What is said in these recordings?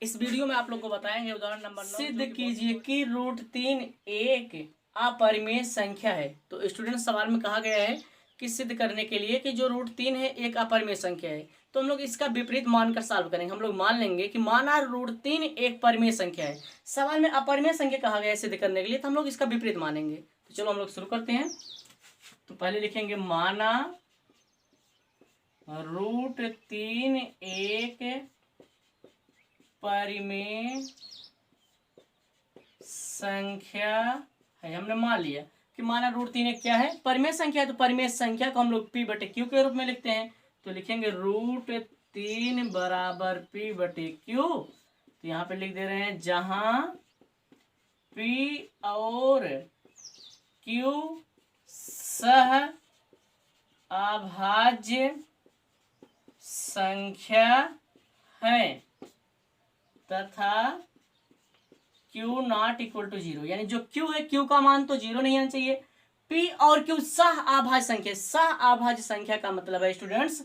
इस वीडियो में आप लोग को बताएंगे उदाहरण नंबर 9 सिद्ध कीजिए कि √3 एक अपरिमेय संख्या है। तो स्टूडेंट सवाल में कहा गया है कि सिद्ध करने के लिए कि जो √3 है एक अपरिमेय संख्या है, तो हम लोग इसका विपरीत मानकर सॉल्व करेंगे। हम लोग मान लेंगे कि माना √3 एक परिमेय संख्या है, सवाल में अपरिमेय संख्या कहा गया है सिद्ध करने के लिए, तो हम लोग इसका विपरीत मानेंगे। तो चलो हम लोग शुरू करते हैं। तो पहले लिखेंगे माना √3 एक परिमेय संख्या है। हमने मान लिया कि माना √3 एक क्या है, परिमेय संख्या है। तो परिमेय संख्या को हम लोग P/Q के रूप में लिखते हैं। तो लिखेंगे √3 बराबर P/Q। तो यहाँ पे लिख दे रहे हैं जहां P और Q सह अभाज्य संख्या है तथा Q नॉट इक्वल टू 0, यानी जो Q है Q का मान तो 0 नहीं आना चाहिए। P और Q सह अभाज्य संख्या, सह अभाज्य संख्या का मतलब है स्टूडेंट्स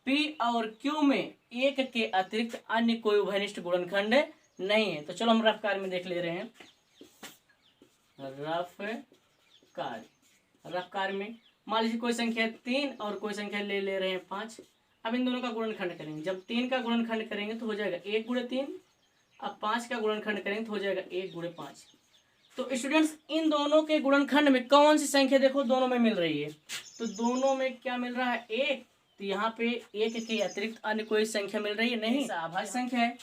P और Q में एक के अतिरिक्त अन्य कोई उभयनिष्ठ गुणनखंड नहीं है। तो चलो हम रफ कार्य में देख ले रहे हैं। रफ कार्य में मान लीजिए कोई संख्या 3 और कोई संख्या ले रहे हैं 5। अब इन दोनों का गुणनखंड करेंगे। जब 3 का गुणनखंड करेंगे तो हो जाएगा 1 × 3। अब 5 का गुणनखंड करेंगे तो हो जाएगा 1 × 5। तो स्टूडेंट्स इन दोनों के गुणनखंड में कौन सी संख्या देखो दोनों में मिल रही है। तो दोनों में क्या मिल रहा है, 1। तो यहाँ पे 1 के अतिरिक्त अन्य कोई संख्या मिल रही है नहीं, अभाज्य संख्या है।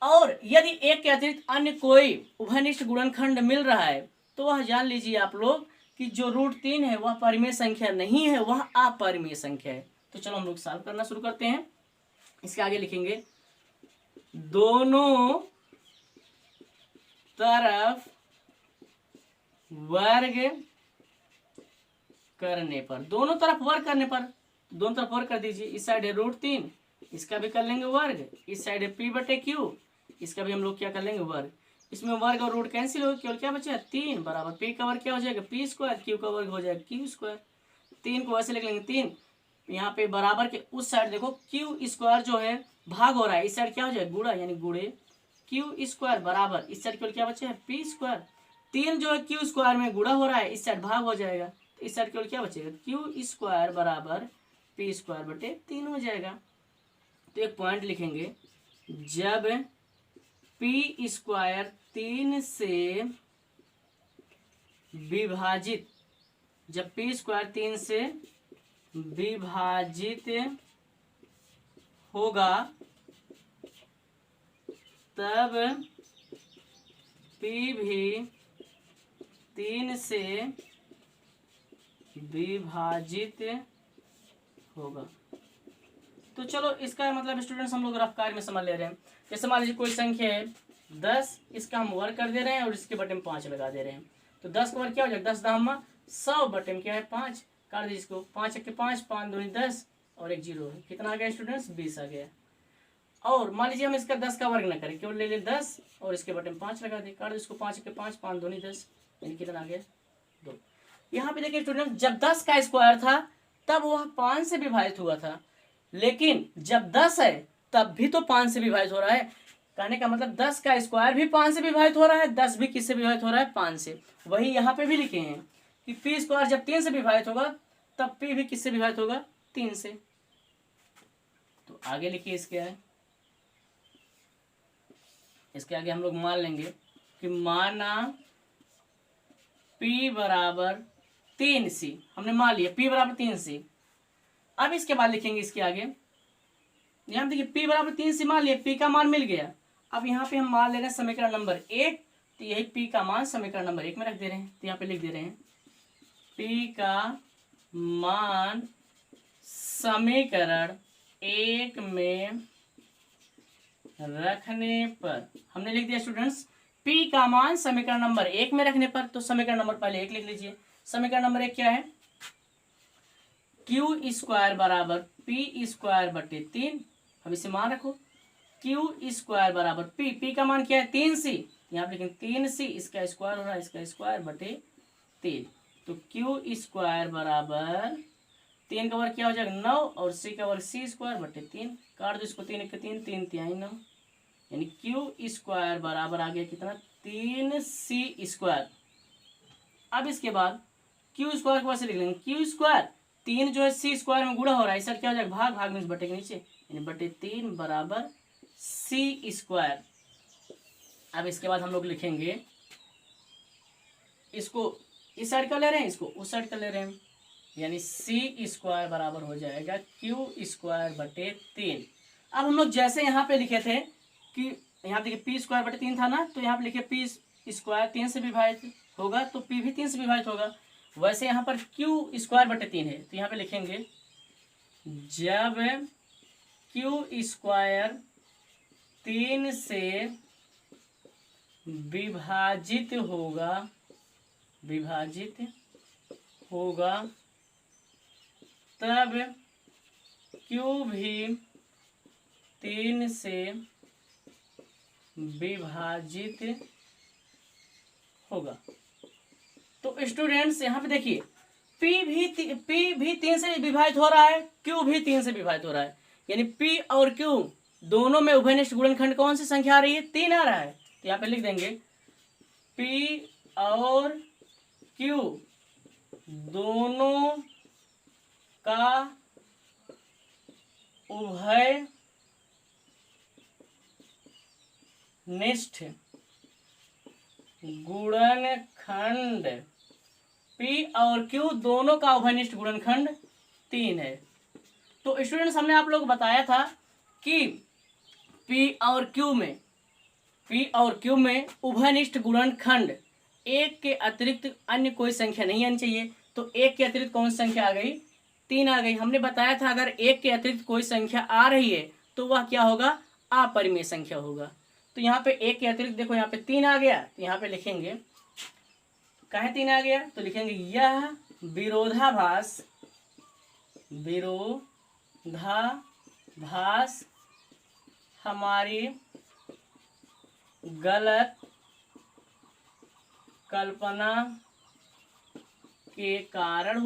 और यदि 1 के अतिरिक्त अन्य कोई उभयनिष्ठ गुणनखंड मिल रहा है तो वह जान लीजिए आप लोग कि जो √3 है वह परिमेय संख्या नहीं है, वह अपरिमेय संख्या है। तो चलो हम लोग सॉल्व करना शुरू करते हैं। इसके आगे लिखेंगे दोनों तरफ वर्ग करने पर, दोनों तरफ वर्ग करने पर, दोनों तरफ वर्ग कर दीजिए। इस साइड है √3, इसका भी कर लेंगे वर्ग। इस साइड है P/Q, इसका भी हम लोग क्या कर लेंगे वर्ग। इसमें वर्ग और रूट कैंसिल हो, केवल क्या बचा 3 बराबर P का वर्ग क्या हो जाएगा P², Q का वर्ग हो जाएगा Q²। 3 को ऐसे लिख लेंगे 3। यहाँ पे बराबर के उस साइड देखो Q² जो है भाग हो रहा है, इस साइड क्या हो जाएगा गुणा, यानी गुणे Q² बराबर इस साइड केवल क्या बचा है P²। 3 जो है Q² में गुणा हो रहा है, इस साइड भाग हो जाएगा, तो इस साइड केवल क्या बचेगा Q² बराबर P²/3 हो जाएगा। तो एक पॉइंट लिखेंगे, जब P² 3 से विभाजित, जब P² 3 से विभाजित होगा तब P भी 3 से विभाजित होगा। तो चलो इसका मतलब स्टूडेंट्स हम लोग रफ कार्य में समझ ले रहे हैं। जैसे मान लीजिए कोई संख्या है 10, इसका हम वर्ग कर दे रहे हैं और इसके बटे में 5 लगा दे रहे हैं। तो 10 का वर्ग क्या हो जाएगा 10 दाम 100, बटे में क्या है 5, काट दीजिए इसको। 5 × 5, 5 दूनी 10 और एक 0 है, कितना आ गया स्टूडेंट्स 20 आ गया। और मान लीजिए हम इसका 10 का वर्ग न करें, केवल ले ले 10 और इसके बटे में 5 लगा दें, काट दीजिए इसको। 5 × 5, 5 दूनी 10, यानी कितना आ गया 2। यहाँ पे देखिए स्टूडेंट, जब 10 का स्क्वायर था तब वह 5 से विभाजित हुआ था, लेकिन जब 10 है तब भी तो 5 से विभाजित हो रहा है। कहने का मतलब 10 का स्क्वायर भी 5 से विभाजित हो रहा है, 10 भी किससे विभाजित हो रहा है 5 से। वही यहाँ पे भी लिखे हैं कि P² जब 3 से विभाजित होगा तब P भी किससे विभाजित होगा 3 से। तो आगे लिखिए इसके आगे, इसके आगे हम लोग मान लेंगे कि माना P बराबर 3C, हमने मान लिया P बराबर 3C। अब इसके बाद लिखेंगे इसके आगे, यहाँ देखिए P बराबर 3C मान लिया, P का मान मिल गया। अब यहाँ पे हम मान ले रहे हैं समीकरण नंबर 1, तो यही P का मान समीकरण नंबर 1 में रख दे रहे हैं। तो यहाँ पे लिख दे रहे हैं P का मान समीकरण 1 में रखने पर, हमने लिख दिया स्टूडेंट्स P का मान समीकरण नंबर 1 में रखने पर। तो समीकरण नंबर पहले 1 लिख लीजिए। समीकरण नंबर 1 क्या है, Q² बराबर P²/3। अब इसे मान रखो, Q² बराबर P का मान क्या है 3C, यहाँ पे लिखेंगे 3C, इसका स्क्वायर हो रहा है, इसका स्क्वायर/3। तो Q² बराबर 3 का वर्ग क्या हो जाएगा 9 और C का वर्ग C²/3, काट दो इसको। 3 × 3, 3 × 3 9, यानी क्यू स्क्वायर बराबर आ गया कितना 3c²। अब इसके बाद क्यू स्क्वायर को वैसे लिख लेंगे, क्यू स्क्वायर 3 जो है c² में गुणा हो रहा है, सर क्या हो जाएगा भाग, भाग में बटे के नीचे यानी बटे 3 बराबर c²। अब इसके बाद हम लोग लिखेंगे, इसको इस साइड का ले रहे हैं, इसको उस साइड का ले रहे हैं, यानी c² बराबर हो जाएगा क्यू² बटे 3। अब हम लोग जैसे यहाँ पे लिखे थे कि यहाँ देखिए p² बटे 3 था ना, तो यहाँ पे लिखे p² 3 से विभाजित होगा तो p भी 3 से विभाजित होगा, वैसे यहाँ पर क्यू² बटे 3 है तो यहाँ पे लिखेंगे जब क्यू² 3 से विभाजित होगा तब क्यू भी 3 से विभाजित होगा। तो स्टूडेंट्स यहाँ पे देखिए P भी 3 से विभाजित हो रहा है, Q भी 3 से विभाजित हो रहा है, यानी P और Q दोनों में उभयनिष्ठ गुणनखंड कौन सी संख्या आ रही है 3 आ रहा है। तो यहाँ पे लिख देंगे P और Q दोनों का उभयनिष्ठ गुणनखंड P और Q दोनों का उभयनिष्ठ गुणनखंड 3 है। तो स्टूडेंट्स हमने आप लोग बताया था कि P और Q में उभयनिष्ठ गुणनखंड 1 के अतिरिक्त अन्य कोई संख्या नहीं आनी चाहिए। तो 1 के अतिरिक्त कौन सी संख्या आ गई 3 आ गई। हमने बताया था अगर 1 के अतिरिक्त कोई संख्या आ रही है तो वह क्या होगा अपरिमेय संख्या होगा। तो यहाँ पे 1 के अतिरिक्त देखो यहाँ पे 3 आ गया, तो यहाँ पे लिखेंगे काहे 3 आ गया, तो लिखेंगे यह विरोधाभास हमारी गलत कल्पना के कारण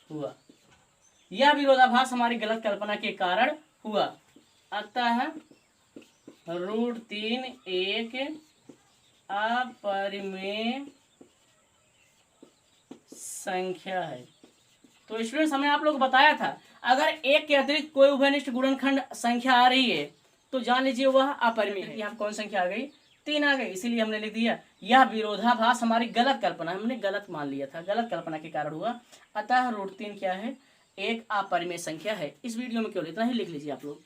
हुआ। यह विरोधाभास हमारी गलत कल्पना के कारण हुआ, अतः √3 एक अपरिमेय संख्या है। तो स्टूडेंट्स हमने आप लोग को बताया था अगर 1 के अतिरिक्त कोई उभयनिष्ठ गुणनखंड संख्या आ रही है तो जान लीजिए वह अपरिमेय है। यहाँ कौन संख्या आ गई 3 आ गई, इसीलिए हमने लिख दिया यह विरोधाभास हमारी गलत कल्पना, हमने गलत मान लिया था, गलत कल्पना के कारण हुआ, अतः √3 क्या है एक अपरिमेय संख्या है। इस वीडियो में केवल इतना ही लिख लीजिए आप लोग।